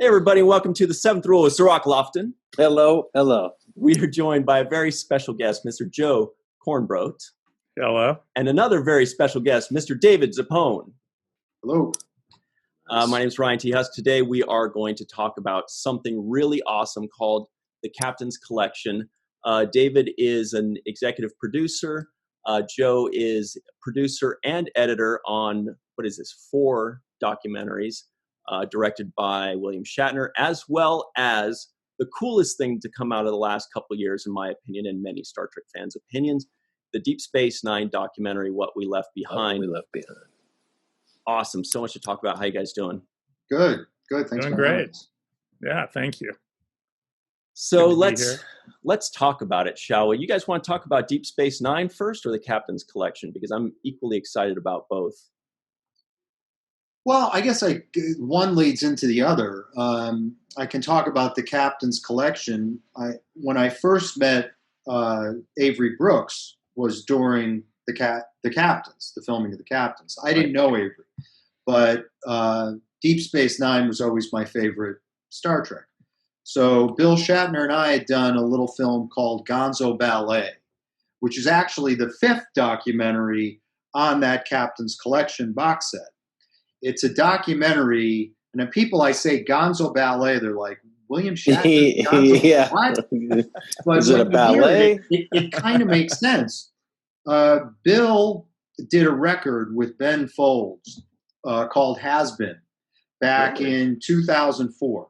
Hey, everybody, welcome to the Seventh Rule with Sir Rock Lofton. Hello, hello. We are joined by a very special guest, Mr. Joe Kornbrodt. Hello. And another very special guest, Mr. David Zappone. Hello. My name is Ryan T. Husk. Today we are going to talk about something really awesome called The Captain's Collection. David is an executive producer. Joe is producer and editor on, 4 documentaries directed by William Shatner, as well as the coolest thing to come out of the last couple of years, in my opinion, and many Star Trek fans' opinions, the Deep Space Nine documentary, What We Left Behind. What We Left Behind. Awesome. So much to talk about. How you guys doing? Good. Thanks Doing for great. having us. Yeah, thank you. So Good to be let's talk about it, shall we? You guys want to talk about Deep Space Nine first or the Captain's Collection? Because I'm equally excited about both. Well, I guess one leads into the other. I can talk about the Captain's Collection. When I first met Avery Brooks was during the Captains, the filming of the Captains. I didn't know Avery, but Deep Space Nine was always my favorite Star Trek. So Bill Shatner and I had done a little film called Gonzo Ballet, which is actually the 5th documentary on that Captain's Collection box set. It's a documentary, and then people I say Gonzo Ballet, they're like, William Shatner? Gonzo? Yeah. What? But Is it a ballet? It kind of makes sense. Bill did a record with Ben Folds called Has Been back in 2004.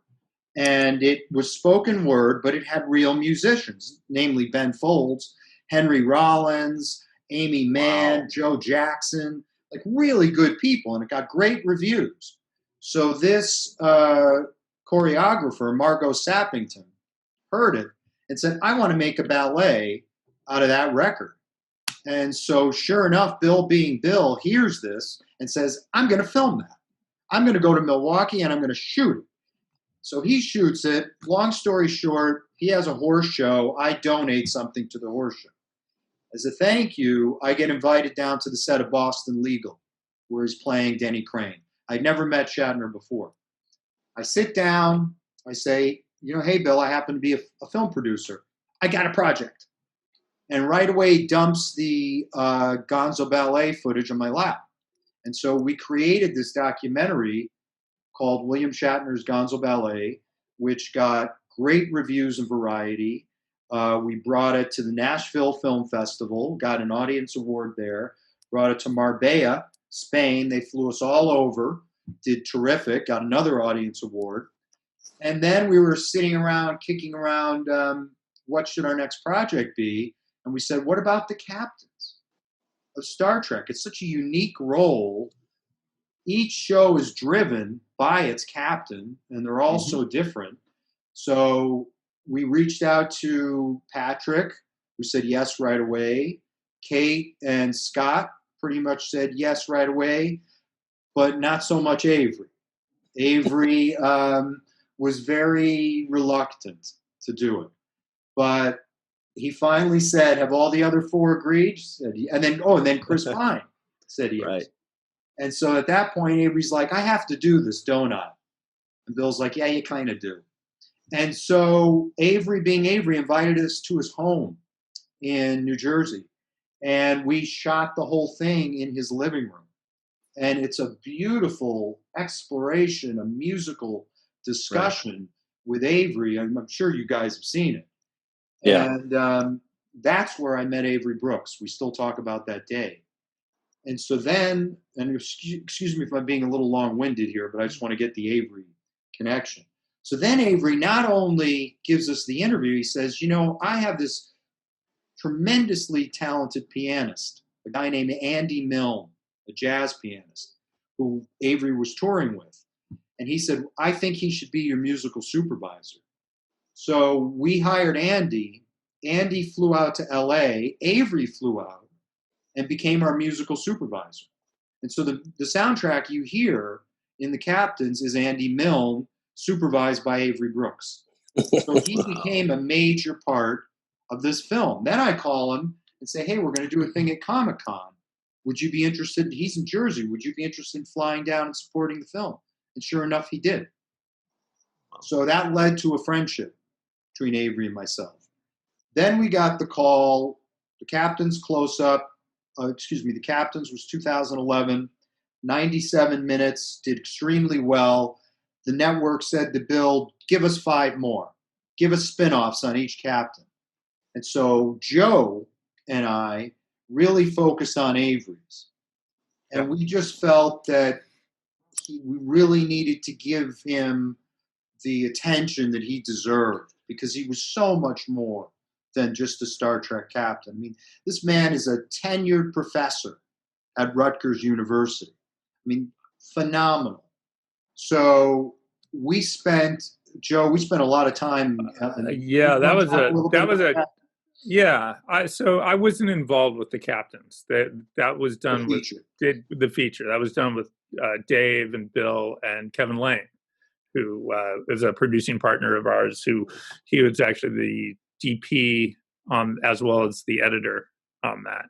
And it was spoken word, but it had real musicians, namely Ben Folds, Henry Rollins, Amy Mann, Joe Jackson, like really good people. And it got great reviews. So this choreographer, Margot Sappington, heard it and said, I want to make a ballet out of that record. And so sure enough, Bill being Bill hears this and says, I'm going to film that. I'm going to go to Milwaukee and I'm going to shoot it. So he shoots it. Long story short, he has a horse show. I donate something to the horse show. As a thank you, I get invited down to the set of Boston Legal, where he's playing Denny Crane. I'd never met Shatner before. I sit down. I say, hey, Bill, I happen to be a film producer. I got a project. And right away he dumps the Gonzo Ballet footage on my lap. And so we created this documentary called William Shatner's Gonzo Ballet, which got great reviews in Variety. We brought it to the Nashville Film Festival, got an audience award there, brought it to Marbella, Spain. They flew us all over, did terrific, got another audience award. And then we were sitting around, kicking around, what should our next project be? And we said, what about the captains of Star Trek? It's such a unique role. Each show is driven by its captain, and they're all so different. So we reached out to Patrick, who said yes right away. Kate and Scott pretty much said yes right away, but not so much Avery. Avery was very reluctant to do it. But he finally said, have all the other 4 agreed? Said, and then Chris Pine said yes. Right. And so at that point, Avery's like, I have to do this, don't I? And Bill's like, yeah, you kind of do. And so Avery, being Avery, invited us to his home in New Jersey. And we shot the whole thing in his living room. And it's a beautiful exploration, a musical discussion with Avery. I'm sure you guys have seen it. Yeah. And that's where I met Avery Brooks. We still talk about that day. And so then, and excuse me if I'm being a little long-winded here, but I just want to get the Avery connection. So then Avery not only gives us the interview, he says, I have this tremendously talented pianist, a guy named Andy Milne, a jazz pianist, who Avery was touring with. And he said, I think he should be your musical supervisor. So we hired Andy. Andy flew out to LA. Avery flew out and became our musical supervisor. And so the soundtrack you hear in The Captains is Andy Milne, supervised by Avery Brooks. So he became a major part of this film. Then I call him and say, hey, we're going to do a thing at Comic-Con. Would you be interested? He's in Jersey. Would you be interested in flying down and supporting the film? And sure enough, he did. So that led to a friendship between Avery and myself. Then we got the call, the captain's close-up, the captain's was 2011, 97 minutes, did extremely well. The network said to Bill, give us 5 more. Give us spin-offs on each captain. And so Joe and I really focused on Avery's. And we just felt that we really needed to give him the attention that he deserved, because he was so much more than just a Star Trek captain. I mean, this man is a tenured professor at Rutgers University. I mean, phenomenal. So we spent a lot of time. Yeah, that was a. Yeah, so I wasn't involved with the captains. That was done with the feature. That was done with Dave and Bill and Kevin Lane, who is a producing partner of ours. Who he was actually the DP on, as well as the editor on that.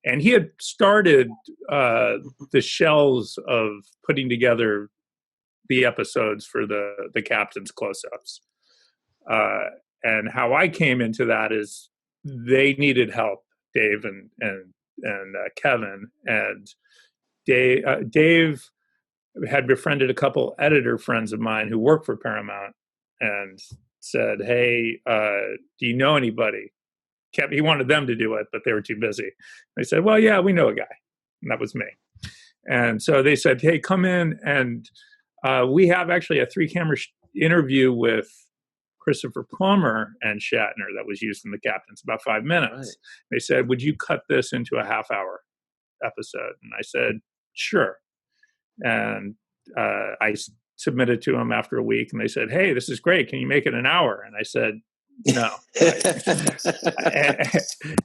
And he had started the shells of putting together the episodes for the captain's close-ups. And how I came into that is they needed help, Dave and Kevin. And Dave had befriended a couple editor friends of mine who work for Paramount and said, hey, do you know anybody? He wanted them to do it, but they were too busy. They said, well, yeah, we know a guy. And that was me. And so they said, hey, come in. And we have actually a 3-camera interview with Christopher Plummer and Shatner that was used in The Captains, about 5 minutes. Right. They said, would you cut this into a half-hour episode? And I said, sure. And I submitted to them after a week, and they said, hey, this is great. Can you make it an hour? And I said, no.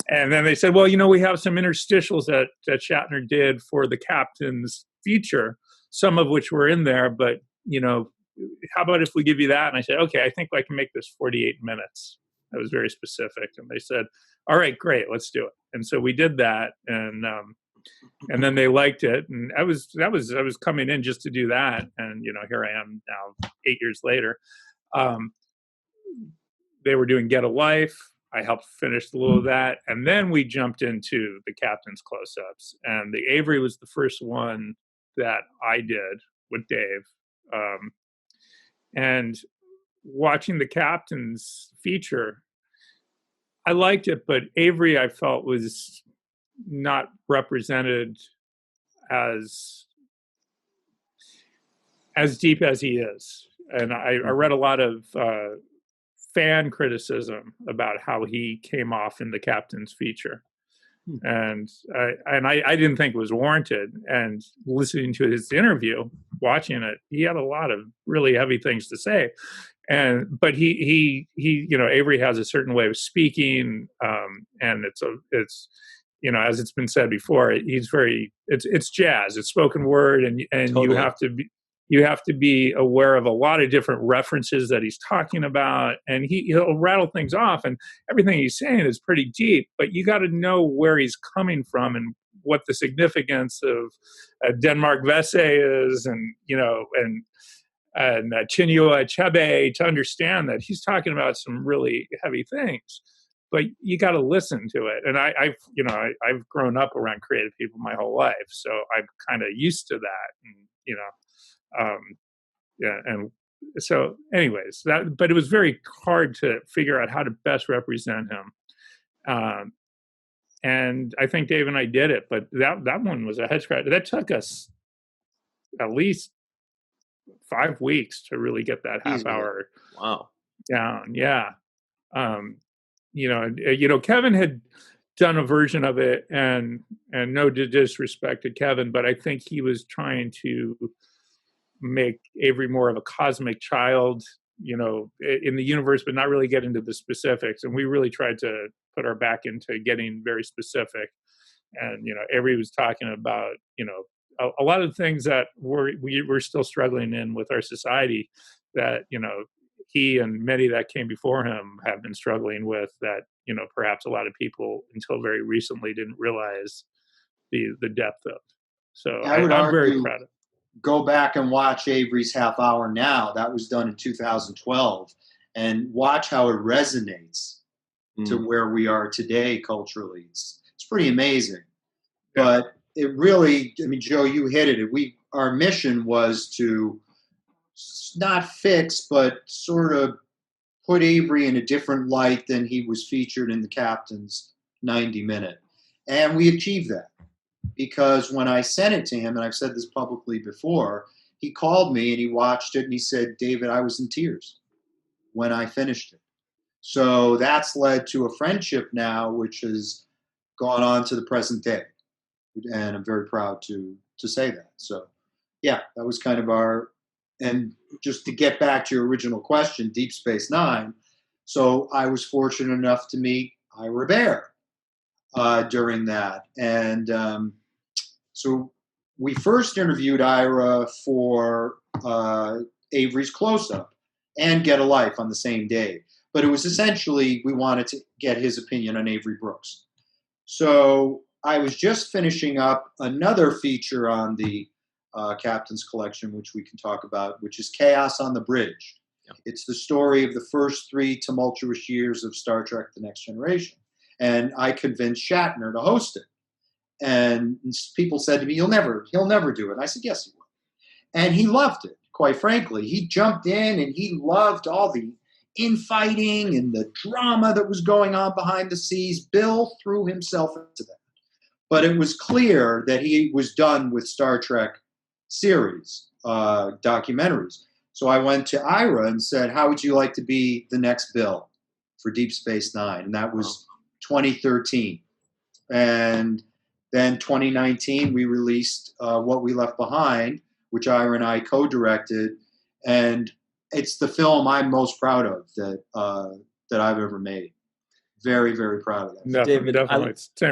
And then they said, well, we have some interstitials that Shatner did for the Captain's feature, some of which were in there, but, how about if we give you that? And I said, okay, I think I can make this 48 minutes. I was very specific. And they said, all right, great, let's do it. And so we did that. And then they liked it. And I was coming in just to do that. And, here I am now 8 years later. They were doing Get a Life. I helped finish a little of that. And then we jumped into the Captain's close-ups. And the Avery was the first one that I did with Dave. And watching the Captain's feature, I liked it, but Avery, I felt, was not represented as deep as he is. And I read a lot of fan criticism about how he came off in the Captain's feature. And I didn't think it was warranted. And listening to his interview, watching it, he had a lot of really heavy things to say. But he Avery has a certain way of speaking, and it's as it's been said before, it's jazz, it's spoken word, and totally. You have to be aware of a lot of different references that he's talking about, and he'll rattle things off, and everything he's saying is pretty deep, but you got to know where he's coming from and what the significance of Denmark Vesey is, and Chinua Achebe, to understand that he's talking about some really heavy things. But you got to listen to it. And I've grown up around creative people my whole life, so I'm kind of used to that. And so, anyways, but it was very hard to figure out how to best represent him. And I think Dave and I did it, but that one was a head scratcher. That took us at least 5 weeks to really get that half hour down. Yeah. Kevin had done a version of it, and no disrespect to Kevin, but I think he was trying to make Avery more of a cosmic child, in the universe, but not really get into the specifics. And we really tried to put our back into getting very specific. And, Avery was talking about, a lot of things that we're still struggling in with our society that, he and many that came before him have been struggling with, that, perhaps a lot of people until very recently didn't realize the depth of. So I'm very proud of it. go back and watch Avery's half hour now. That was done in 2012, and watch how it resonates to where we are today culturally. It's pretty amazing. But it really, I mean, Joe, you hit it. Our mission was to not fix, but sort of put Avery in a different light than he was featured in the Captain's 90-minute. And we achieved that. Because when I sent it to him, and I've said this publicly before, he called me and he watched it and he said, David, I was in tears when I finished it. So that's led to a friendship now, which has gone on to the present day. And I'm very proud to say that. So, yeah, that was kind of and just to get back to your original question, Deep Space Nine. So I was fortunate enough to meet Ira Behr during that. And so we first interviewed Ira for Avery's Close-Up and Get a Life on the same day. But it was essentially, we wanted to get his opinion on Avery Brooks. So I was just finishing up another feature on the Captain's Collection, which we can talk about, which is Chaos on the Bridge. Yeah. It's the story of the first 3 tumultuous years of Star Trek The Next Generation. And I convinced Shatner to host it. And people said to me, he'll never do it. And I said, yes, he will. And he loved it, quite frankly. He jumped in and he loved all the infighting and the drama that was going on behind the scenes. Bill threw himself into that. But it was clear that he was done with Star Trek series, documentaries. So I went to Ira and said, how would you like to be the next Bill for Deep Space Nine? And that was 2013. And then 2019, we released What We Left Behind, which Ira and I co-directed. And it's the film I'm most proud of that I've ever made. Very, very proud of that. No, David, I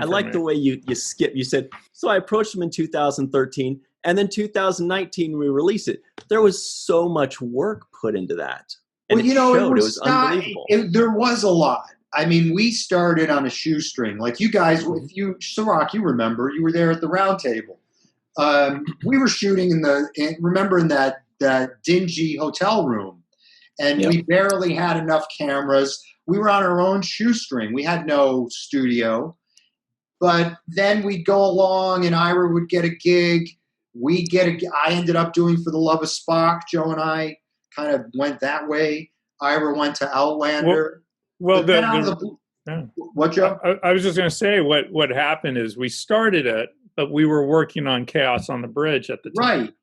like the way you skip. You said, so I approached him in 2013, and then 2019 we released it. There was so much work put into that. And well, it was unbelievable. There was a lot. I mean, we started on a shoestring. Like you guys, if you, Sirach, you remember, you were there at the round table. We were shooting in that dingy hotel room, and we barely had enough cameras. We were on our own shoestring. We had no studio. But then we'd go along, and Ira would get a gig. I ended up doing For the Love of Spock. Joe and I kind of went that way. Ira went to Outlander. What, Joe? I was just going to say what happened is we started it, but we were working on Chaos on the Bridge at the time. Right.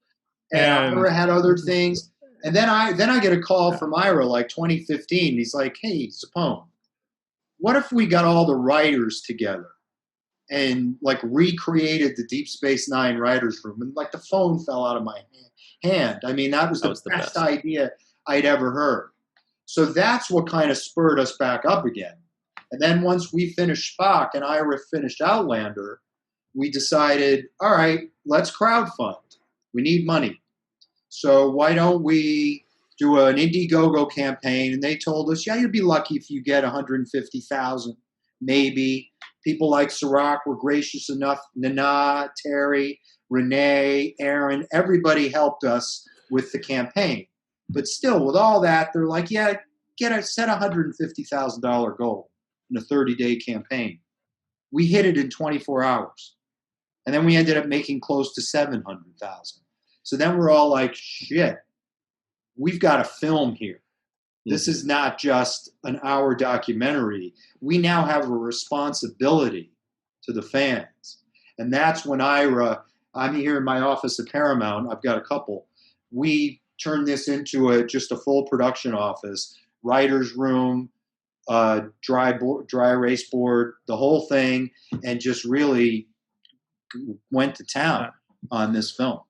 And Ira had other things. And then I get a call from Ira, like 2015. He's like, hey, Zappone, what if we got all the writers together and like recreated the Deep Space Nine writers room? And like the phone fell out of my hand. I mean, that was the best idea I'd ever heard. So that's what kind of spurred us back up again. And then once we finished Spock and Ira finished Outlander, we decided, all right, let's crowdfund. We need money. So why don't we do an Indiegogo campaign? And they told us, yeah, you'd be lucky if you get 150,000, maybe. People like Sirach were gracious enough. Nana, Terry, Renee, Aaron, everybody helped us with the campaign. But still, with all that, they're like, yeah, set a $150,000 goal in a 30-day campaign. We hit it in 24 hours. And then we ended up making close to 700,000. So then we're all like, shit, we've got a film here. This is not just an hour documentary. We now have a responsibility to the fans. And that's when I'm here in my office at Paramount. I've got a couple. We turned this into just a full production office, writer's room, dry erase board, the whole thing, and just really went to town on this film.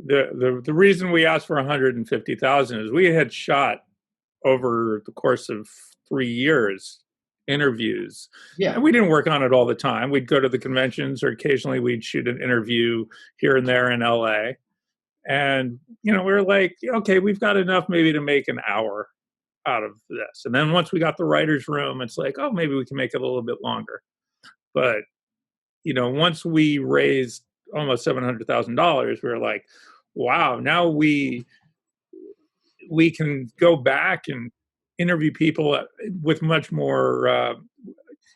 The reason we asked for 150,000 is we had shot over the course of 3 years interviews. Yeah. And we didn't work on it all the time. We'd go to the conventions, or occasionally we'd shoot an interview here and there in LA. And, we were like, okay, we've got enough maybe to make an hour out of this. And then once we got the writer's room, it's like, oh, maybe we can make it a little bit longer. But, once we raised almost $700,000, we were like, wow, now we can go back and interview people with much more,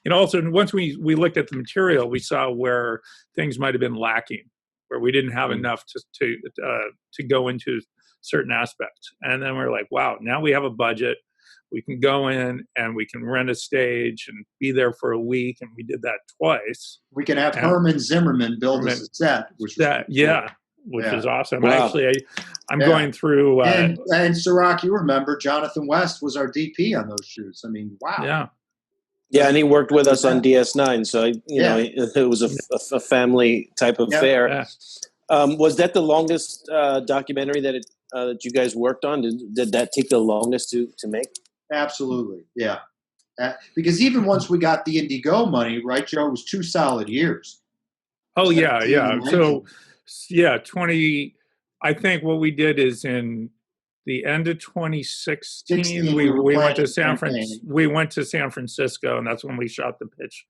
and also once we looked at the material, we saw where things might have been lacking, where we didn't have enough to go into certain aspects. And then we're like, wow, now we have a budget. We can go in and we can rent a stage and be there for a week. And we did that twice. We can have Herman Zimmerman build us a set, which is is awesome. Wow. Actually, I'm going through. And Sirach, you remember Jonathan West was our DP on those shoots. I mean, wow. Yeah. Yeah, and he worked with us on DS9, so you know it was a family type of affair. Yeah. Was that the longest documentary that you guys worked on? Did that take the longest to make? Absolutely, yeah. Because even once we got the Indiegogo money, right, Joe, it was 2 solid years. Oh yeah. So 20. I think what we did is in the end of 2016, we went to San Francisco. We went to San Francisco, and that's when we shot the pitch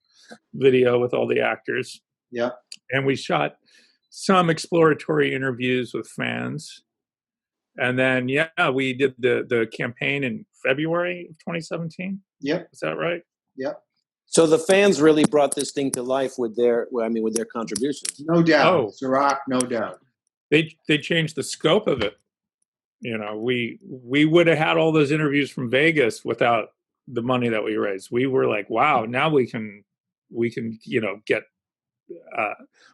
video with all the actors. Yeah, and we shot some exploratory interviews with fans, and then we did the campaign in February of 2017. Yep, is that right? Yep. So the fans really brought this thing to life with their contributions. No doubt, Sirach, no doubt. They changed the scope of it. You know, we would have had all those interviews from Vegas without the money that we raised. We were like, wow, now we can get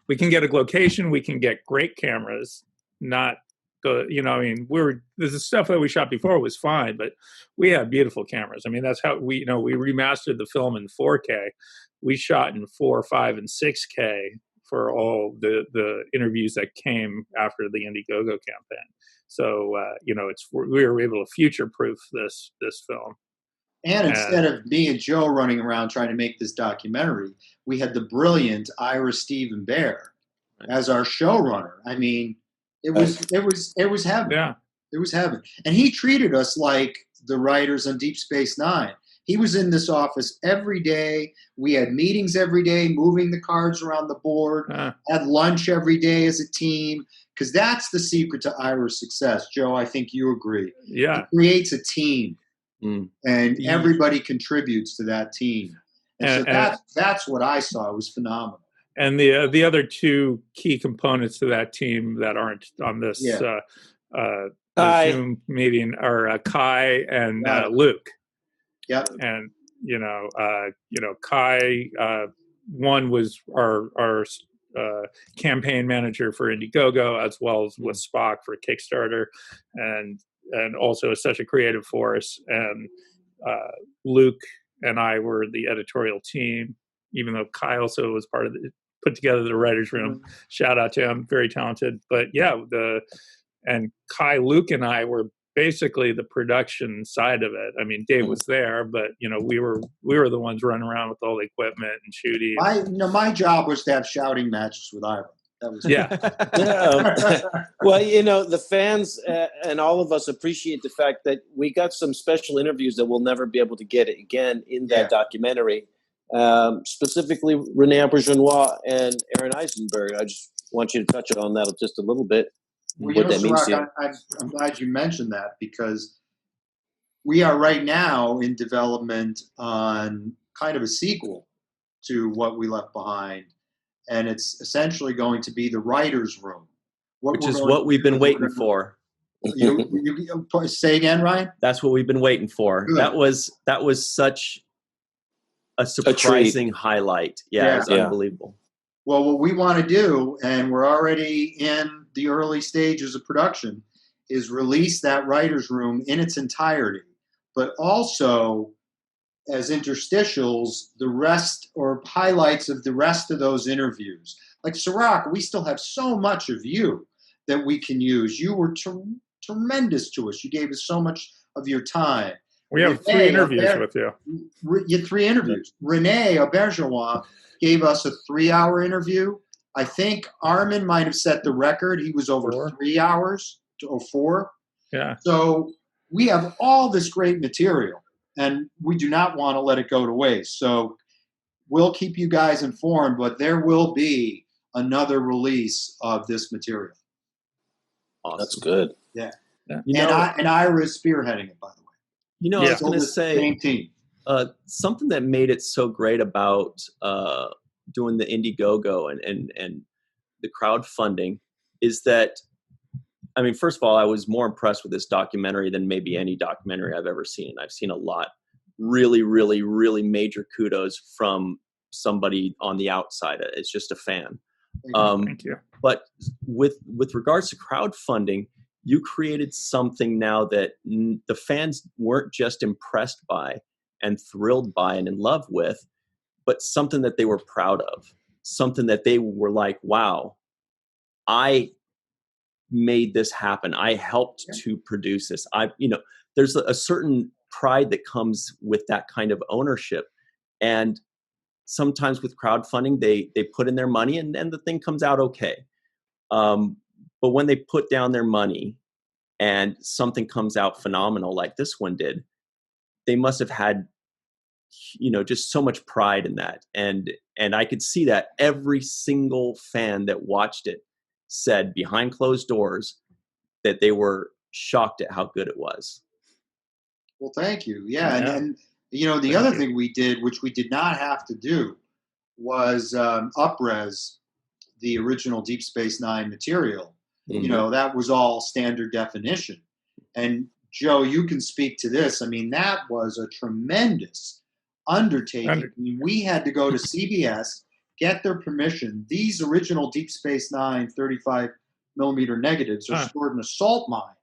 we can get a location, we can get great cameras, not the stuff that we shot before was fine, but we had beautiful cameras. I mean, that's how we remastered the film in 4K. We shot in 4, 5, and 6K for all the interviews that came after the Indiegogo campaign. So we were able to future-proof this film. And instead of me and Joe running around trying to make this documentary, we had the brilliant Ira Stephen Bear as our showrunner. I mean, it was heaven. Yeah, it was heaven. And he treated us like the writers on Deep Space Nine. He was in this office every day. We had meetings every day, moving the cards around the board, had lunch every day as a team, because that's the secret to Ira's success. Joe, I think you agree. Yeah. He creates a team, and everybody contributes to that team. And so that's what I saw. It was phenomenal. And the other two key components to that team that aren't on this Zoom meeting are Kai and Luke. Yep. And Kai, one was our campaign manager for Indiegogo, as well as with Spock for Kickstarter, and also is such a creative force. And Luke and I were the editorial team, even though Kai also was part of put together the writers' room. Shout out to him, very talented. But and Kai, Luke, and I were basically the production side of it. I mean, Dave was there, but we were the ones running around with all the equipment and shooting. My job was to have shouting matches with Ira. That was Well, the fans and all of us appreciate the fact that we got some special interviews that we'll never be able to get again in that documentary. Specifically, Rene Auberjonois and Aaron Eisenberg. I just want you to touch on that just a little bit. Well, I'm glad you mentioned that, because we are right now in development on kind of a sequel to What We Left Behind, and it's essentially going to be the writer's room. Which is what we've been waiting for. You say again, Ryan? That's what we've been waiting for. Good. That was such a surprising highlight. Yeah, it's unbelievable. Well, what we want to do, and we're already in the early stages of production, is release that writer's room in its entirety, but also as interstitials, the rest or highlights of the rest of those interviews. Like Sirach, we still have so much of you that we can use. You were tremendous to us. You gave us so much of your time. We have 3 interviews with you. You had 3 interviews. Rene Auberjonois gave us a 3-hour interview. I think Armin might have set the record. He was over 3 hours or 4. Yeah. So we have all this great material, and we do not want to let it go to waste. So we'll keep you guys informed, but there will be another release of this material. Awesome. That's good. Yeah. Yeah. And Ira is spearheading it, by the way. I was going to say, same team. Something that made it so great about doing the Indiegogo and the crowdfunding is that, I mean, first of all, I was more impressed with this documentary than maybe any documentary I've ever seen. I've seen a lot. Really, really, really major kudos from somebody on the outside. It's just a fan. Thank you. But with regards to crowdfunding, you created something now that the fans weren't just impressed by and thrilled by and in love with, but something that they were proud of, something that they were like, wow, I made this happen. I helped to produce this. There's a certain pride that comes with that kind of ownership. And sometimes with crowdfunding, they put in their money and the thing comes out okay. But when they put down their money and something comes out phenomenal like this one did, they must have had, just so much pride in that. And I could see that every single fan that watched it said behind closed doors that they were shocked at how good it was. Well, thank you. Yeah. And the other thing we did, which we did not have to do, was upres the original Deep Space Nine material. Mm-hmm. That was all standard definition. And Joe, you can speak to this. I mean, that was a tremendous undertaking. I mean, we had to go to CBS, get their permission. These original Deep Space Nine 35 millimeter negatives are stored in a salt mine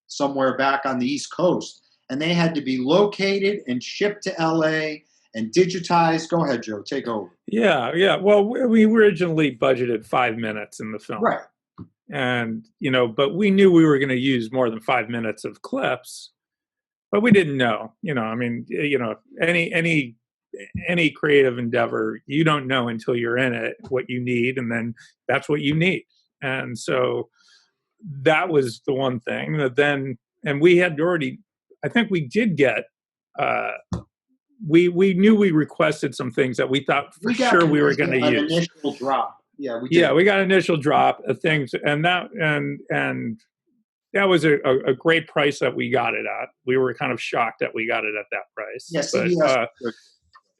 somewhere back on the East Coast. And they had to be located and shipped to LA and digitized. Go ahead, Joe, take over. Yeah. Well, we originally budgeted 5 minutes in the film. Right. And, but we knew we were going to use more than 5 minutes of clips, but we didn't know, I mean, any creative endeavor, you don't know until you're in it what you need. And then that's what you need. And so that was the one thing that then, and we had already, I think we did get, we knew we requested some things that we thought for sure we were going to use. Initial drop. Yeah, we did. Yeah, we got an initial drop of things, and that was a great price that we got it at. We were kind of shocked that we got it at that price. Yes,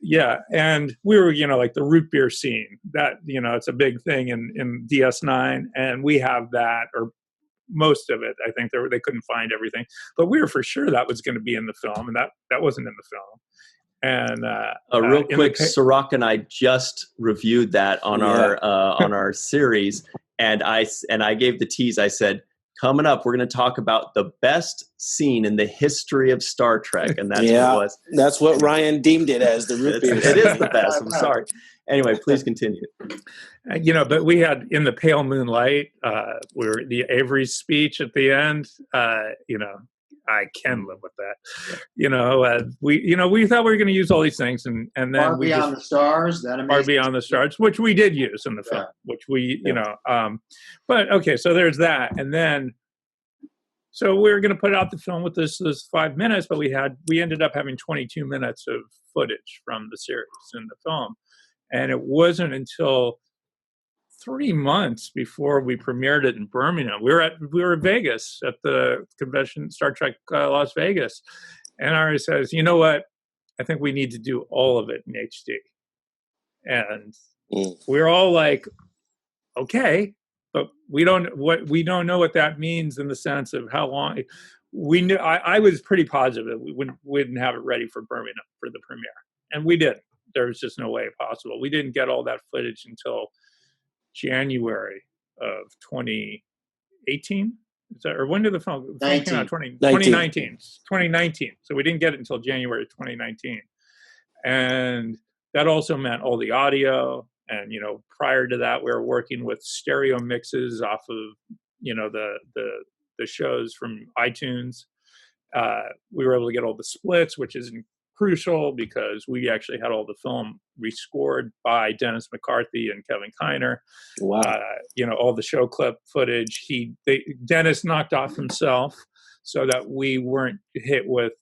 yeah, and we were, like the root beer scene. That it's a big thing in DS9, and we have that, or most of it. I think they couldn't find everything, but we were for sure that was going to be in the film, and that wasn't in the film. And real quick, Sirach and I just reviewed that on our series, and I gave the tease. I said, coming up, we're going to talk about the best scene in the history of Star Trek, and that's what it was. That's what Ryan deemed it as, the root beer. It is the best. I'm sorry. Anyway, please continue. But we had in the pale moonlight, where the Avery speech at the end. I can live with that. We thought we were going to use all these things, and then Far Beyond the Stars, that amazing. Far Beyond the Stars, which we did use in the film, which we, but okay, so there's that, and then, so we were going to put out the film with this 5 minutes, but we ended up having 22 minutes of footage from the series in the film, and it wasn't until 3 months before we premiered it in Birmingham. We were in Vegas at the convention, Star Trek Las Vegas, and Ari says, "You know what? I think we need to do all of it in HD." And we're all like, "Okay," but we don't know what that means in the sense of how long. We knew. I was pretty positive that we wouldn't have it ready for Birmingham for the premiere, and we didn't. There was just no way possible. We didn't get all that footage until January of 2018. Or when did the film came out? 2019. 2019. So we didn't get it until January 2019. And that also meant all the audio. And, prior to that, we were working with stereo mixes off of, the shows from iTunes. We were able to get all the splits, which is crucial because we actually had all the film rescored by Dennis McCarthy and Kevin Kiner. Wow. All the show clip footage. Dennis knocked off himself so that we weren't hit with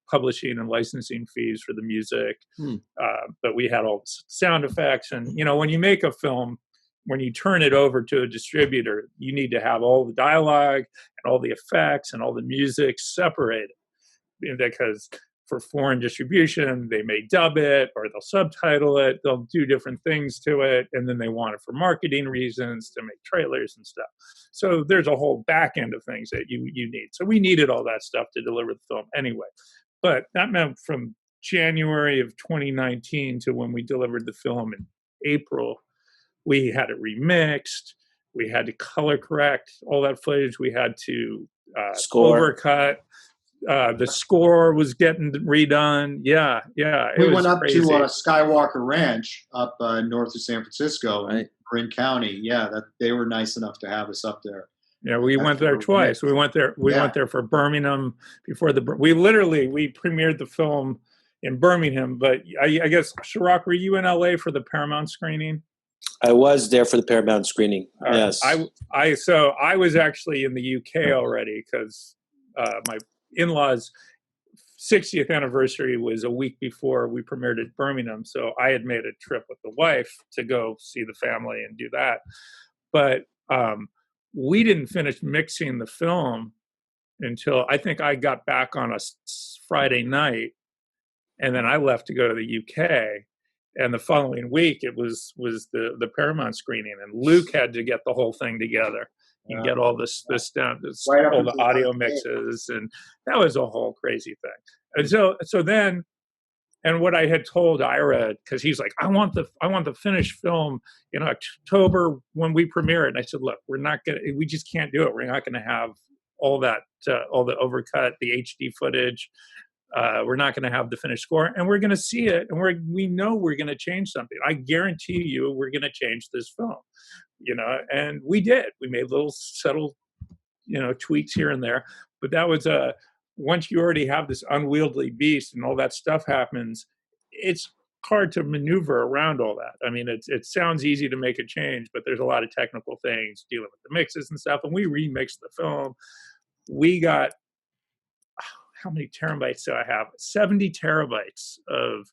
publishing and licensing fees for the music. But we had all the sound effects. And, when you make a film, when you turn it over to a distributor, you need to have all the dialogue and all the effects and all the music separated, because for foreign distribution, they may dub it or they'll subtitle it. They'll do different things to it. And then they want it for marketing reasons to make trailers and stuff. So there's a whole back end of things that you need. So we needed all that stuff to deliver the film anyway. But that meant from January of 2019 to when we delivered the film in April, we had it remixed. We had to color correct all that footage. We had to overcut. The score was getting redone. Yeah. We went up crazy. To Skywalker Ranch up north of San Francisco, right? Marin County. Yeah, they were nice enough to have us up there. Yeah, we went there twice. We went there. We went there for Birmingham before we premiered the film in Birmingham. But I guess, Chirac, were you in LA for the Paramount screening? I was there for the Paramount screening. Yes. So I was actually in the UK already because my in-laws' 60th anniversary was a week before we premiered at Birmingham. So I had made a trip with the wife to go see the family and do that. But we didn't finish mixing the film until I think I got back on a Friday night, and then I left to go to the UK. And the following week, it was the Paramount screening, and Luke had to get the whole thing together and get all this down, all the audio mixes, and that was a whole crazy thing. And so then, and what I had told Ira, because he's like, I want the finished film in October when we premiere it. And I said, look, we just can't do it. We're not gonna have all that, all the overcut, the HD footage. We're not going to have the finished score, and we're going to see it, and we know we're going to change something. I guarantee you we're going to change this film, and we did. We made little subtle, tweaks here and there, but that was once you already have this unwieldy beast and all that stuff happens, it's hard to maneuver around all that. I mean, it sounds easy to make a change, but there's a lot of technical things dealing with the mixes and stuff, and we remixed the film. We got, how many terabytes do I have? 70 terabytes of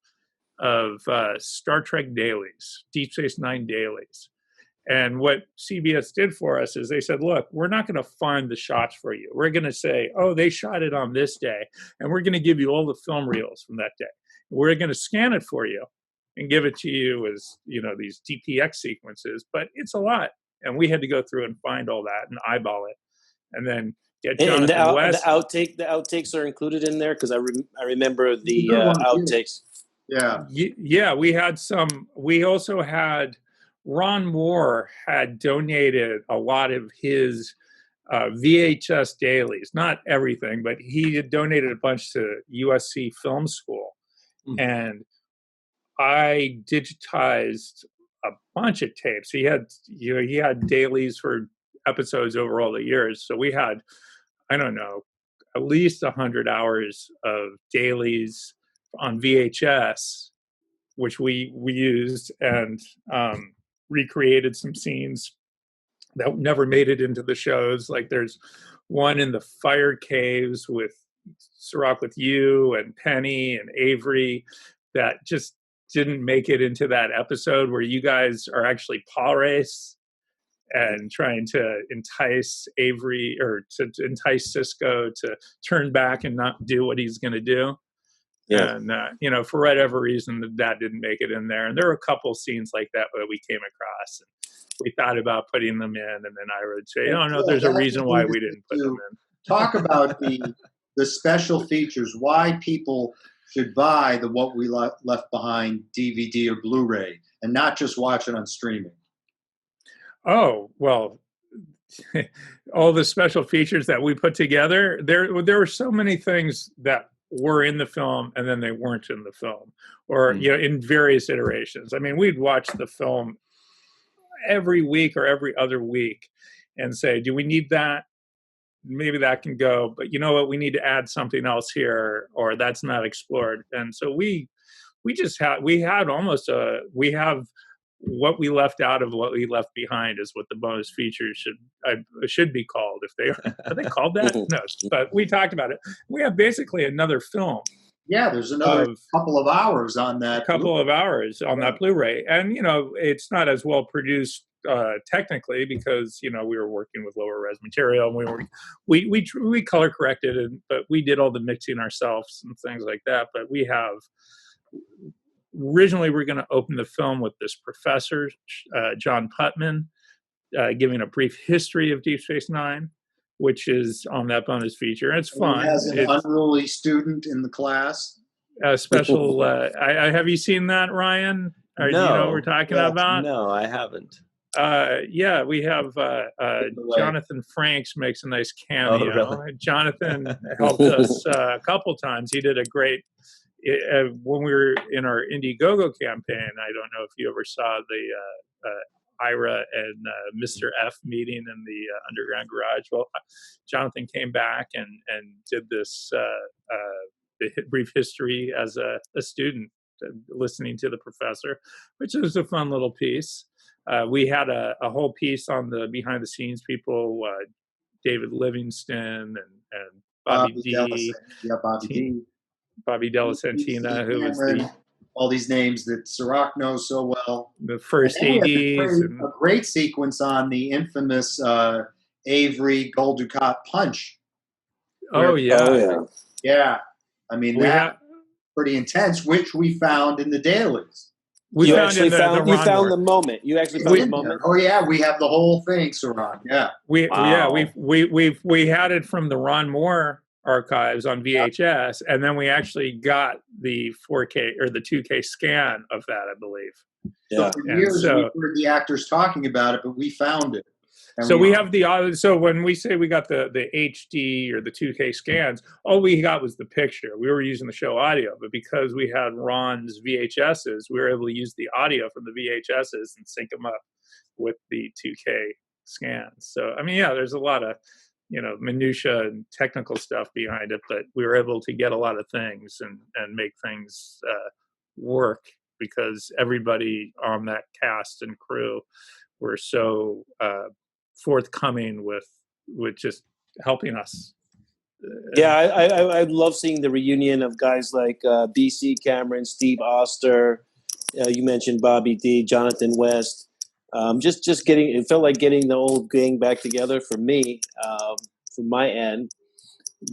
Star Trek dailies, Deep Space Nine dailies. And what CBS did for us is they said, look, we're not going to find the shots for you. We're going to say, oh, they shot it on this day, and we're going to give you all the film reels from that day. We're going to scan it for you and give it to you as, these DPX sequences, but it's a lot. And we had to go through and find all that and eyeball it. And then get Jonathan and West. The outtakes are included in there, because I remember the outtakes. Yeah, we had some. We also had Ron Moore had donated a lot of his VHS dailies, not everything, but he had donated a bunch to USC Film School, and I digitized a bunch of tapes. He had dailies for episodes over all the years, so we had, I don't know, at least 100 hours of dailies on VHS, which we used and recreated some scenes that never made it into the shows. Like there's one in the fire caves with Sirach with you and Penny and Avery that just didn't make it into that episode where you guys are actually paw race and trying to entice Avery or to entice Cisco to turn back and not do what he's going to do. Yeah. And, for whatever reason, that didn't make it in there. And there were a couple scenes like that we came across. And we thought about putting them in, and then I would say, oh, no, there's a reason why we didn't put them in. Talk about the special features, why people should buy the What We Left Behind DVD or Blu-ray and not just watch it on streaming. Oh, well, all the special features that we put together, there were so many things that were in the film and then they weren't in the film, or in various iterations. I mean, we'd watch the film every week or every other week and say, do we need that? Maybe that can go, but you know what, we need to add something else here, or that's not explored. And so we have what we left out of what we left behind is what the bonus features should be called. If they are they called that? No, but we talked about it. We have basically another film. Yeah, there's another couple of hours on that. That Blu-ray, and it's not as well produced technically, because we were working with lower res material, and we color corrected, but we did all the mixing ourselves and things like that. But originally we're going to open the film with this professor, John Putman, giving a brief history of Deep Space Nine, which is on that bonus feature. And it's fun. As an unruly student in the class. A special. Have you seen that, Ryan? Or No. Do you know what we're talking about? No, I haven't. Yeah, we have Jonathan Frakes makes a nice cameo. Oh, really? Jonathan helped us a couple times. He did a great. When we were in our Indiegogo campaign, I don't know if you ever saw the Ira and Mr. F meeting in the underground garage. Well, Jonathan came back and did this brief history as a student, listening to the professor, which was a fun little piece. We had a whole piece on the behind the scenes people, David Livingston and Bobby D. Bobby D. Bobby Della Santina, who was all these names that Sirach knows so well. The first ADs. A great sequence on the infamous Avery Gold Ducat punch. Oh, yeah. Yeah. I mean, pretty intense, which we found in the dailies. You actually found the moment. You actually found the moment. Oh yeah, we have the whole thing, Sirach. Yeah. We had it from the Ron Moore archives on VHS, and then we actually got the 4K or the 2K scan of that, I believe. Yeah. So for years we heard the actors talking about it, but we found it. So we have the so when we say we got the HD or the 2K scans, all we got was the picture. We were using the show audio, but because we had Ron's VHSs, we were able to use the audio from the VHSs and sync them up with the 2K scans. So I mean, yeah, there's a lot of minutia and technical stuff behind it, but we were able to get a lot of things and make things work because everybody on that cast and crew were so forthcoming with just helping us. Yeah, I love seeing the reunion of guys like BC Cameron, Steve Oster. You mentioned Bobby D, Jonathan West. Just getting, it felt like getting the old gang back together for me, from my end.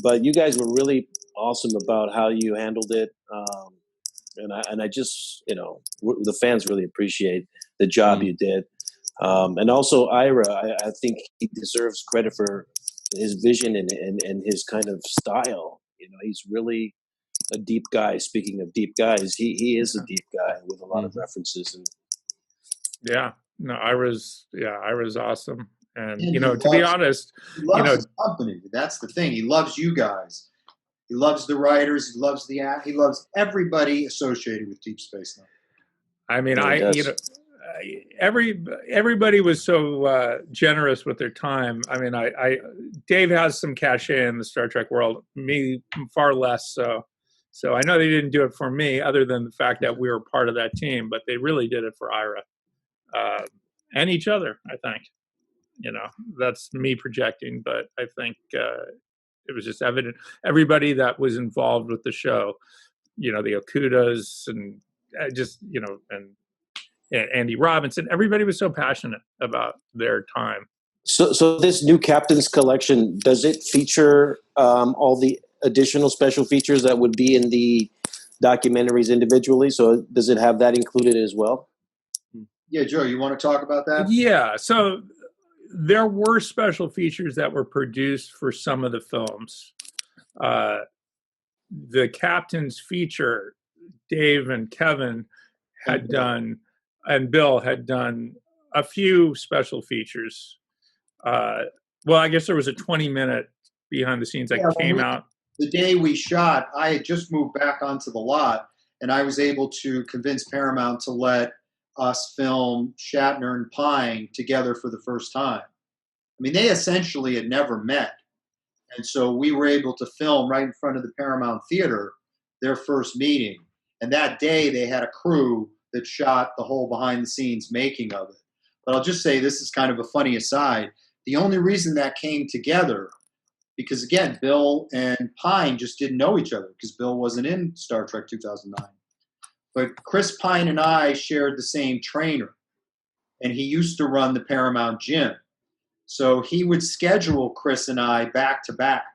But you guys were really awesome about how you handled it, and I just the fans really appreciate the job you did, and also Ira. I think he deserves credit for his vision and his kind of style. He's really a deep guy. Speaking of deep guys, he is a deep guy with a lot of references and. Yeah. No, Ira's awesome, and to be honest, he loves his company. That's the thing. He loves you guys. He loves the writers. He loves he loves everybody associated with Deep Space Nine. I mean, everybody was so generous with their time. I mean, Dave has some cachet in the Star Trek world. Me, far less so. So I know they didn't do it for me, other than the fact that we were part of that team. But they really did it for Ira. And each other, I think. That's me projecting, but I think it was just evident. Everybody that was involved with the show, the Okudas and and Andy Robinson, everybody was so passionate about their time. So this new Captain's Collection, does it feature all the additional special features that would be in the documentaries individually? So does it have that included as well? Yeah, Joe, you want to talk about that? Yeah, so there were special features that were produced for some of the films. The Captain's feature, Dave and Kevin had done, and Bill had done a few special features. Well, I guess there was a 20-minute behind the scenes that came out. The day we shot, I had just moved back onto the lot, and I was able to convince Paramount to let us film Shatner and Pine together for the first time. I mean, they essentially had never met. And so we were able to film right in front of the Paramount Theater their first meeting. And that day they had a crew that shot the whole behind the scenes making of it. But I'll just say, this is kind of a funny aside. The only reason that came together, because again, Bill and Pine just didn't know each other because Bill wasn't in Star Trek 2009. But Chris Pine and I shared the same trainer. and he used to run the Paramount Gym. So he would schedule Chris and I back to back.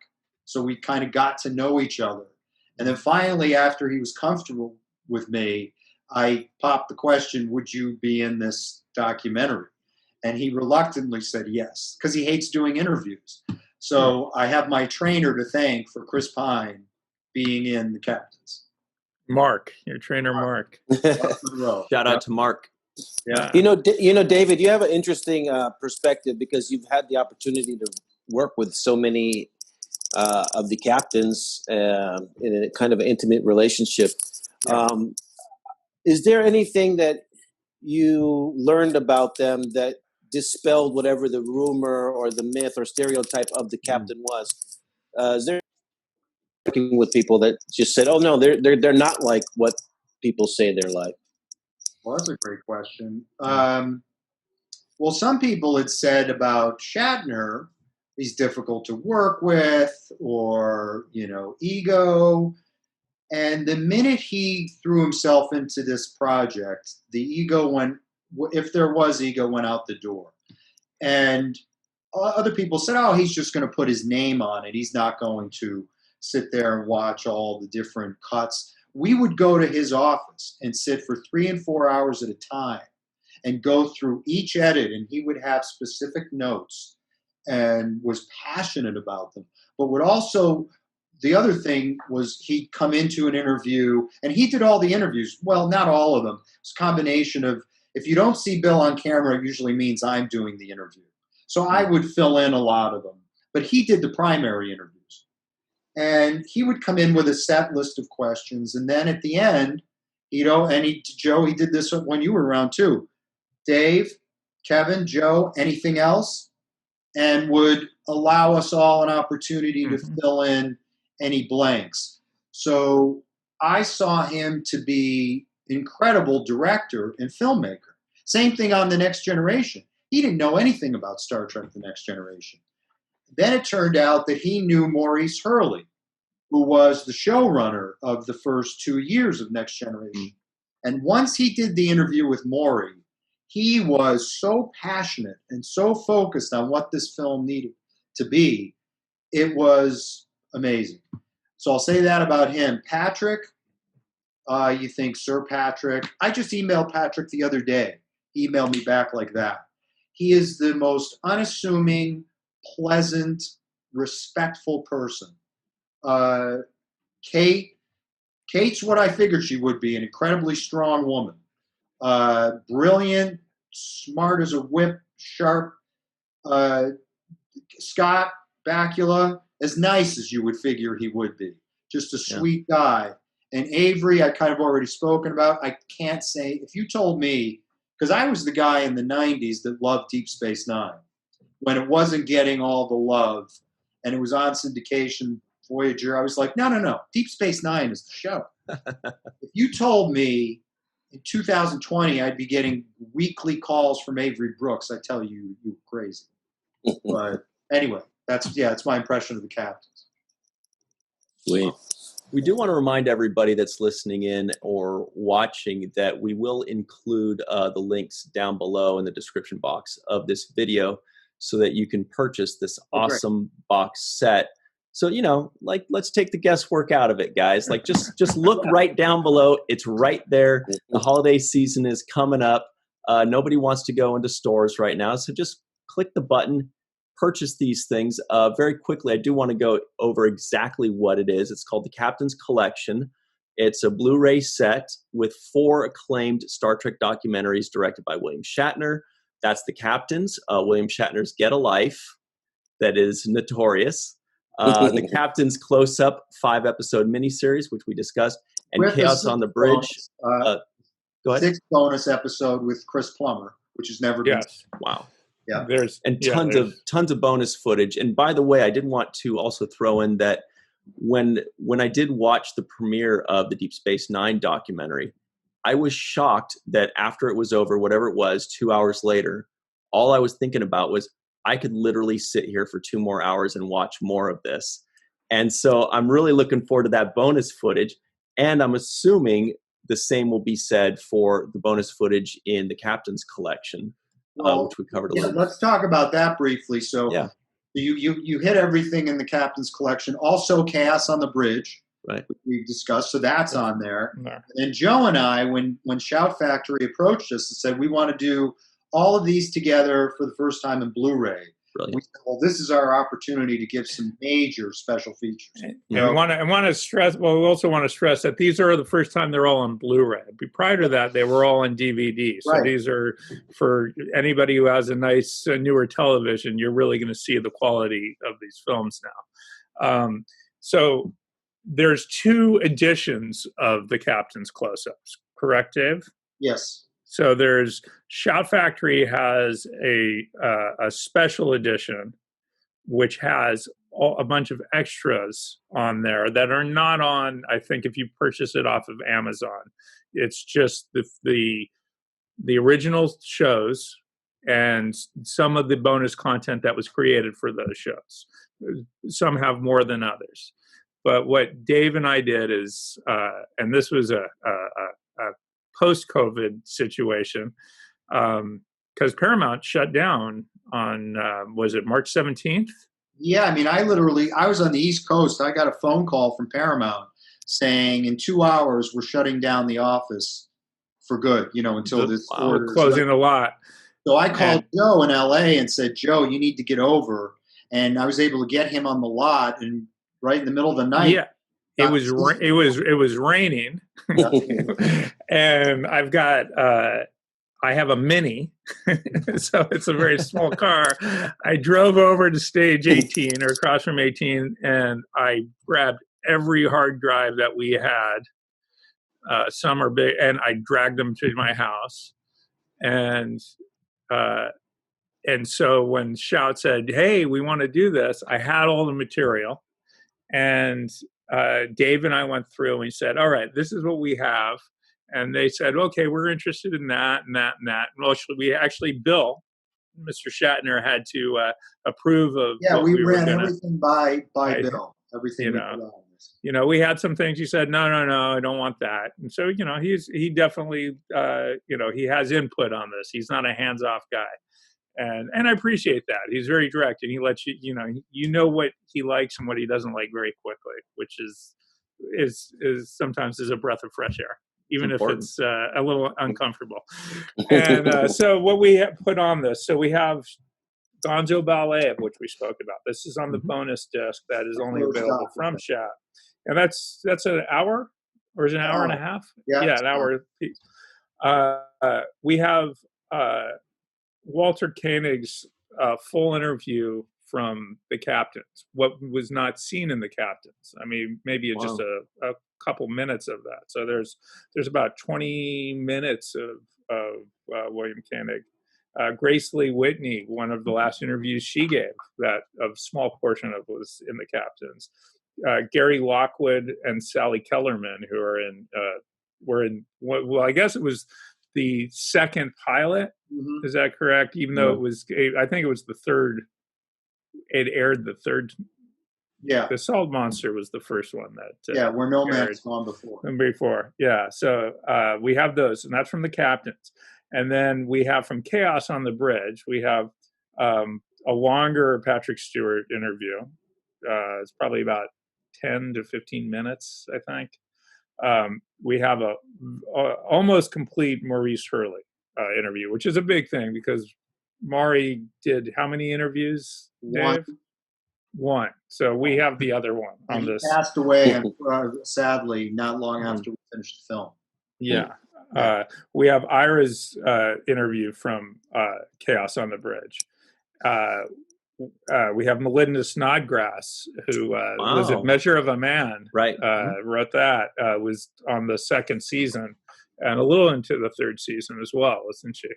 So we kind of got to know each other. And then finally, after he was comfortable with me, I popped the question, would you be in this documentary? And he reluctantly said yes, because he hates doing interviews. So I have my trainer to thank for Chris Pine being in The Captains. Mark, your trainer, Mark. Shout out to Mark. Yeah. You know, David, you have an interesting perspective because you've had the opportunity to work with so many of the captains in a kind of intimate relationship. Is there anything that you learned about them that dispelled whatever the rumor or the myth or stereotype of the captain was? Is there working with people that just said, "Oh no, they're not like what people say they're like"? Well, that's a great question. Well, some people had said about Shatner, he's difficult to work with, or ego. And the minute he threw himself into this project, the ego went, if there was ego, went out the door. And other people said, oh, he's just going to put his name on it. He's not going to sit there and watch all the different cuts. We would go to his office and sit for 3 and 4 hours at a time and go through each edit, and he would have specific notes and was passionate about them. But would also, the other thing was he'd come into an interview, and he did all the interviews. Well, not all of them. It's a combination of, if you don't see Bill on camera, it usually means I'm doing the interview. So I would fill in a lot of them. But he did the primary interviews. And he would come in with a set list of questions. And then at the end, Joe, he did this when you were around too. Dave, Kevin, Joe, anything else? And would allow us all an opportunity to fill in any blanks. So I saw him to be an incredible director and filmmaker. Same thing on The Next Generation. He didn't know anything about Star Trek The Next Generation. Then it turned out that he knew Maurice Hurley, who was the showrunner of the first 2 years of Next Generation. And once he did the interview with Maury, he was so passionate and so focused on what this film needed to be. It was amazing. So I'll say that about him. Patrick, you think Sir Patrick. I just emailed Patrick the other day. He emailed me back like that. He is the most unassuming, pleasant, respectful person. Kate's what I figured she would be, an incredibly strong woman. Brilliant, smart as a whip, sharp. Scott Bakula, as nice as you would figure he would be. Just a sweet guy. And Avery, I kind of already spoken about. I can't say, if you told me, because I was the guy in the 90s that loved Deep Space Nine, when it wasn't getting all the love, and it was on syndication, Voyager, I was like, no, Deep Space Nine is the show. If you told me in 2020 I'd be getting weekly calls from Avery Brooks, I tell you, you're crazy. But anyway, it's my impression of the captains. Sweet. We do want to remind everybody that's listening in or watching that we will include the links down below in the description box of this video so that you can purchase this awesome box set. So, let's take the guesswork out of it, guys. Like, just look right down below. It's right there. The holiday season is coming up. Nobody wants to go into stores right now. So just click the button, purchase these things. Very quickly, I do want to go over exactly what it is. It's called the Captain's Collection. It's a Blu-ray set with 4 acclaimed Star Trek documentaries directed by William Shatner. That's the Captains. William Shatner's Get a Life. That is notorious. The Captain's Close-Up 5-episode miniseries, which we discussed, and with Chaos on the Bridge. Go ahead. 6 bonus episode with Chris Plummer, which has never been. Wow. Yeah. There's tons of bonus footage. And by the way, I did want to also throw in that when I did watch the premiere of the Deep Space Nine documentary, I was shocked that after it was over, whatever it was, 2 hours later, all I was thinking about was I could literally sit here for 2 more hours and watch more of this. And so I'm really looking forward to that bonus footage. And I'm assuming the same will be said for the bonus footage in the Captain's Collection. which we covered a little bit. Let's talk about that briefly. So you hit everything in the Captain's Collection. Also Chaos on the Bridge, right? Which we discussed. So that's on there. And Joe and I, when Shout Factory approached us and said, we want to do all of these together for the first time in Blu-ray. Brilliant. We said, well, this is our opportunity to give some major special features. And I want to stress. Well, we also want to stress that these are the first time they're all on Blu-ray. Prior to that, they were all on DVD. So these are for anybody who has a nice newer television. You're really going to see the quality of these films now. So there's 2 editions of the Captain's close-ups. Correct, Dave? Yes. So there's Shout Factory has a special edition, which has a bunch of extras on there that are not on. I think if you purchase it off of Amazon, it's just the original shows and some of the bonus content that was created for those shows. Some have more than others, but what Dave and I did is, and this was a post-COVID situation, because Paramount shut down on, was it March 17th? Yeah, I mean, I was on the East Coast. I got a phone call from Paramount saying in 2 hours we're shutting down the office for good, until this order. Closing the lot. So I called Joe in LA and said, Joe, you need to get over. And I was able to get him on the lot, and right in the middle of the night. Yeah. It was raining, and I have a Mini, so it's a very small car. I drove over to stage 18 or across from 18, and I grabbed every hard drive that we had. Some are big, and I dragged them to my house. And so when Shout said, "Hey, we want to do this," I had all the material, and Dave and I went through and we said, all right, this is what we have. And they said, okay, we're interested in that and that and that. And Bill, Mr. Shatner, had to approve of. Yeah, we ran everything by Bill. Everything. We had some things he said, no, I don't want that. And so, he definitely, he has input on this. He's not a hands-off guy. And I appreciate that. He's very direct, and he lets you know what he likes and what he doesn't like very quickly, which is sometimes a breath of fresh air, even if it's a little uncomfortable. And so what we have put on this, so we have Gonzo Ballet, of which we spoke about. This is on the bonus disc that is only available from Shout, and that's an hour, or is it an hour and a half? Yeah, an hour piece. We have Walter Koenig's full interview from the Captains, what was not seen in the Captains. I mean, maybe just a couple minutes of that. So there's about 20 minutes of William Koenig. Grace Lee Whitney, one of the last interviews she gave, that a small portion of was in the Captains. Gary Lockwood and Sally Kellerman, who were in, well, I guess it was the second pilot. Mm-hmm. Is that correct? Even though it was, I think it was the third, it aired the third. Yeah. The Salt Monster was the first one that. Where No Man's Gone before. Yeah. So we have those, and that's from the Captains. And then we have from Chaos on the Bridge, we have a longer Patrick Stewart interview. It's probably about 10 to 15 minutes, I think. We have a almost complete Maurice Hurley interview, which is a big thing because Maury did how many interviews, Dave? One. So we have the other one on this. He passed away, sadly, not long after we finished the film. Yeah. We have Ira's interview from Chaos on the Bridge. We have Melinda Snodgrass, who was at Measure of a Man. Right. Wrote that. Was on the second season and a little into the third season as well, isn't she?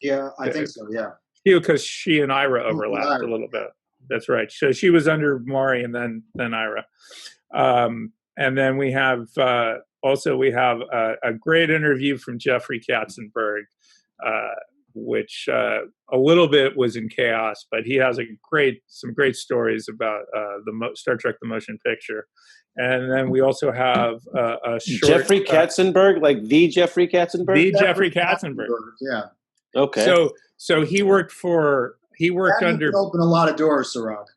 Yeah, I think so, yeah. Because she and Ira overlapped a little bit. That's right. So she was under Maury and then Ira. And then we have also a great interview from Jeffrey Katzenberg, which a little bit was in Chaos, but he has some great stories about Star Trek: The Motion Picture. And then we also have a short, Jeffrey Katzenberg, like the Jeffrey Katzenberg? The Jeffrey Katzenberg. Yeah. Okay. So he worked under open a lot of doors, Sirach.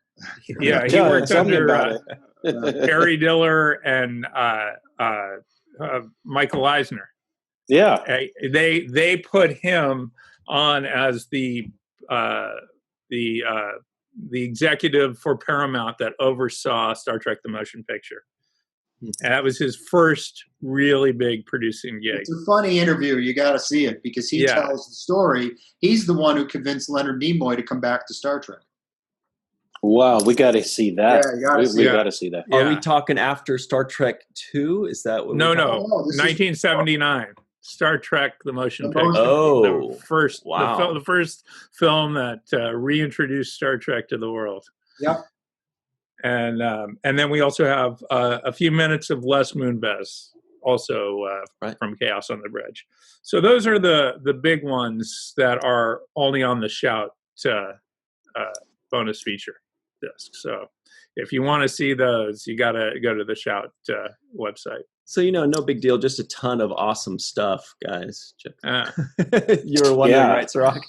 Yeah, he worked under Harry Harry Diller and Michael Eisner. Yeah. They put him on as the executive for Paramount that oversaw Star Trek: The Motion Picture. And that was his first really big producing gig. It's a funny interview. You got to see it because he tells the story. He's the one who convinced Leonard Nimoy to come back to Star Trek. Wow, we got to see that. Yeah, you got to see we got to see that. Are we talking after Star Trek 2? Is that what No, we're no. 1979. Star Trek: The Motion Picture. Oh, the first, wow. the first film that reintroduced Star Trek to the world. Yep. And then we also have a few minutes of Les Moonves, also from Chaos on the Bridge. So those are the big ones that are only on the Shout bonus feature disc. So if you want to see those, you got to go to the Shout website. So, no big deal. Just a ton of awesome stuff, guys. You were wondering, right, Sirach?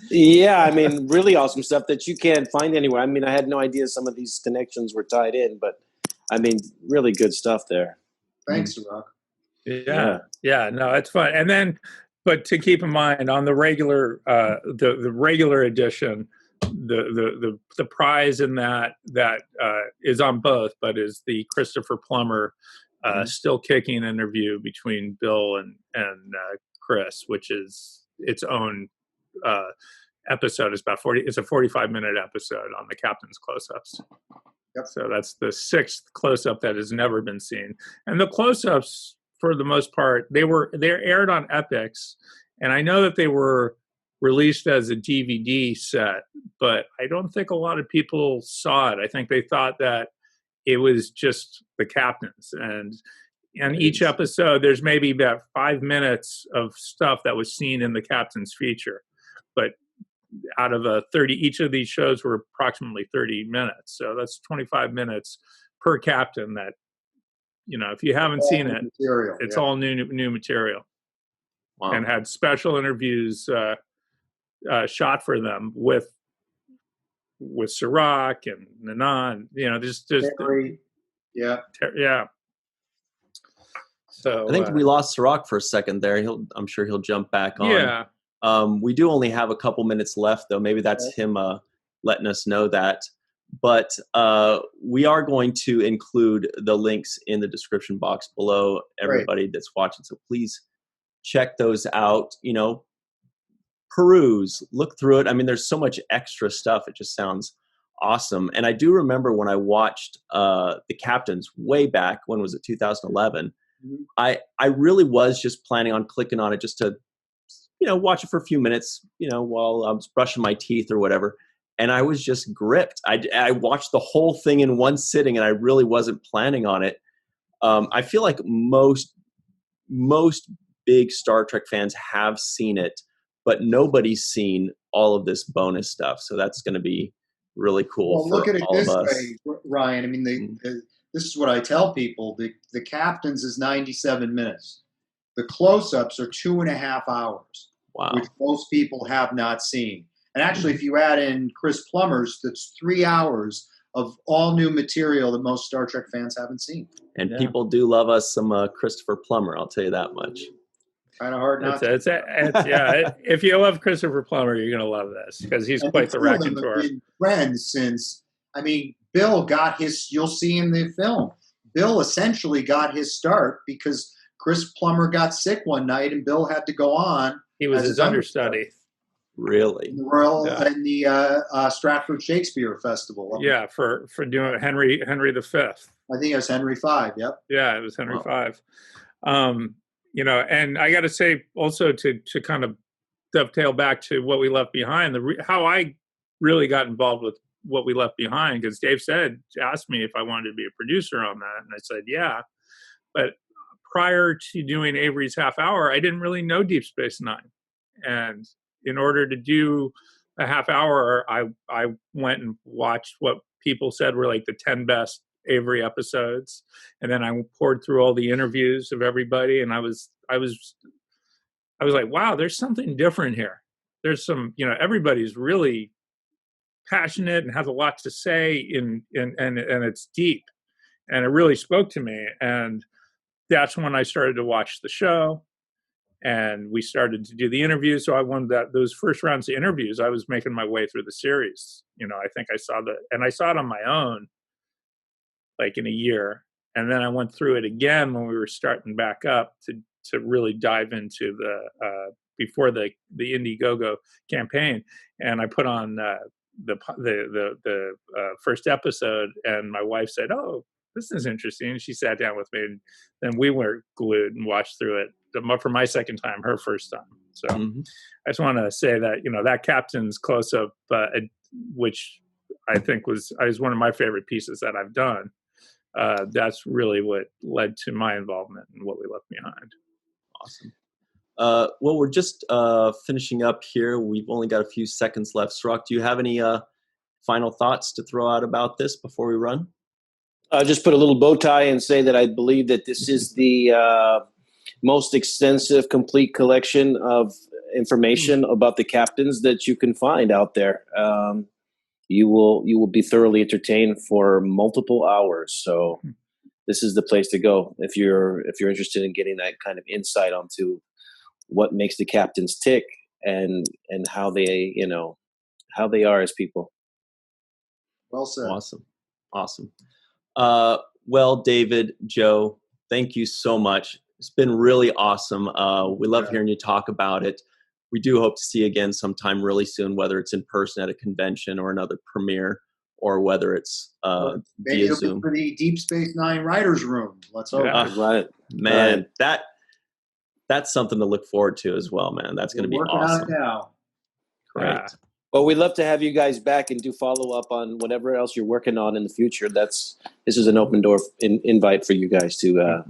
Yeah, I mean, really awesome stuff that you can't find anywhere. I mean, I had no idea some of these connections were tied in, but I mean, really good stuff there. Thanks, Sirach. Yeah, no, it's fun. And then, but to keep in mind, on the regular, the regular edition, the prize in that is on both, but is the Christopher Plummer still kicking interview between Bill and Chris, which is its own episode. It's about 40. It's a 45-minute episode on the captain's close-ups. Yep. So that's the 6th close-up that has never been seen. And the close-ups, for the most part, they're aired on Epix, and I know that they were released as a DVD set, but I don't think a lot of people saw it. I think they thought that it was just the captains, and each episode there's maybe about 5 minutes of stuff that was seen in the captain's feature, but out of 30, each of these shows were approximately 30 minutes, so that's 25 minutes per captain. That if you haven't seen it, it's all new material. Wow. And had special interviews shot for them with Sirach and Nanan, just Avery. Yeah. So I think we lost Sirach for a second there. I'm sure he'll jump back on. Yeah. We do only have a couple minutes left, though. Maybe that's him letting us know that. But we are going to include the links in the description box below, everybody that's watching. So please check those out. Peruse, look through it. I mean, there's so much extra stuff. It just sounds awesome. And I do remember when I watched The Captains way back, when was it, 2011? Mm-hmm. I really was just planning on clicking on it just to, watch it for a few minutes, while I was brushing my teeth or whatever. And I was just gripped. I watched the whole thing in one sitting, and I really wasn't planning on it. I feel like most big Star Trek fans have seen it, but nobody's seen all of this bonus stuff. So that's going to be really cool. Well, look at it this way, Ryan. I mean, this is what I tell people. The Captains is 97 minutes. The close-ups are 2.5 hours, which most people have not seen. And actually, if you add in Chris Plummer's, that's 3 hours of all new material that most Star Trek fans haven't seen. And people do love us some Christopher Plummer, I'll tell you that much. Kind of hard not to. If you love Christopher Plummer, you're going to love this, because he's quite the raconteur. Been friends since, Bill got his, you'll see in the film, Bill essentially got his start because Chris Plummer got sick one night and Bill had to go on. He was his understudy. Really? In the Stratford Shakespeare Festival. Yeah, for doing Henry V. I think it was Henry V, yep. Yeah, it was Henry V. And I got to say also to kind of dovetail back to What We Left Behind, how I really got involved with What We Left Behind, because Dave asked me if I wanted to be a producer on that, and I said, yeah. But prior to doing Avery's Half Hour, I didn't really know Deep Space Nine. And in order to do a half hour, I went and watched what people said were like the 10 best Avery episodes, and then I poured through all the interviews of everybody, and I was like, wow, there's something different here. there's some, everybody's really passionate and has a lot to say and it's deep, and it really spoke to me. And that's when I started to watch the show, and we started to do the interviews. So I won those first rounds of interviews. I was making my way through the series. I think I saw it on my own, like in a year. And then I went through it again when we were starting back up to really dive into before the Indiegogo campaign. And I put on the first episode, and my wife said, "Oh, this is interesting." She sat down with me, and then we were glued and watched through it for my second time, her first time. So I just want to say that, that captain's close-up, which I think was one of my favorite pieces that I've done. That's really what led to my involvement and what we left behind. Awesome. Well, we're just finishing up here. We've only got a few seconds left. Srock, do you have any final thoughts to throw out about this before we run? I'll just put a little bow tie and say that I believe that this is the most extensive, complete collection of information about the captains that you can find out there. You will be thoroughly entertained for multiple hours. So this is the place to go if you're interested in getting that kind of insight onto what makes the captains tick and how they are as people. Well said. Awesome. Well, David, Joe, thank you so much. It's been really awesome. We love hearing you talk about it. We do hope to see you again sometime really soon, whether it's in person at a convention or another premiere, or whether it's maybe via Zoom. For the Deep Space Nine writers' room. Let's hope. Right. Man, that's something to look forward to as well, man. That's going to be awesome. On it now. Great. Well, we'd love to have you guys back and do follow up on whatever else you're working on in the future. This is an open door invite for you guys to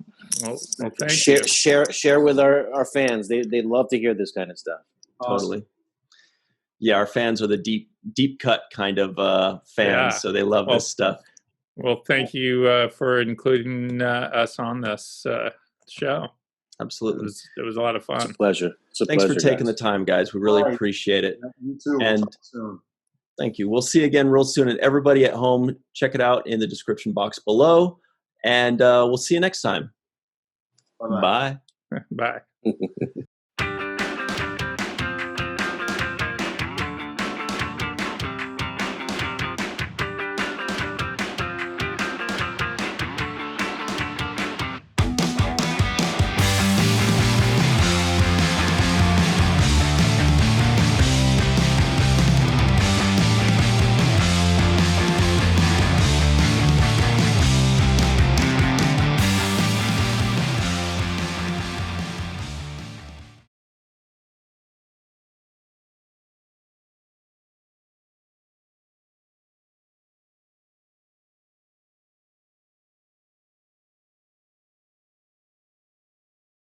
share with our fans. They love to hear this kind of stuff. Totally. Yeah, our fans are the deep cut kind of fans, so they love this stuff. Well, thank you for including us on this show. Absolutely. It was a lot of fun. It's a pleasure. Thanks for taking the time, guys. We really appreciate it. You too. And thank you. We'll see you again real soon. And everybody at home, check it out in the description box below. And we'll see you next time. Bye-bye. Bye. Bye.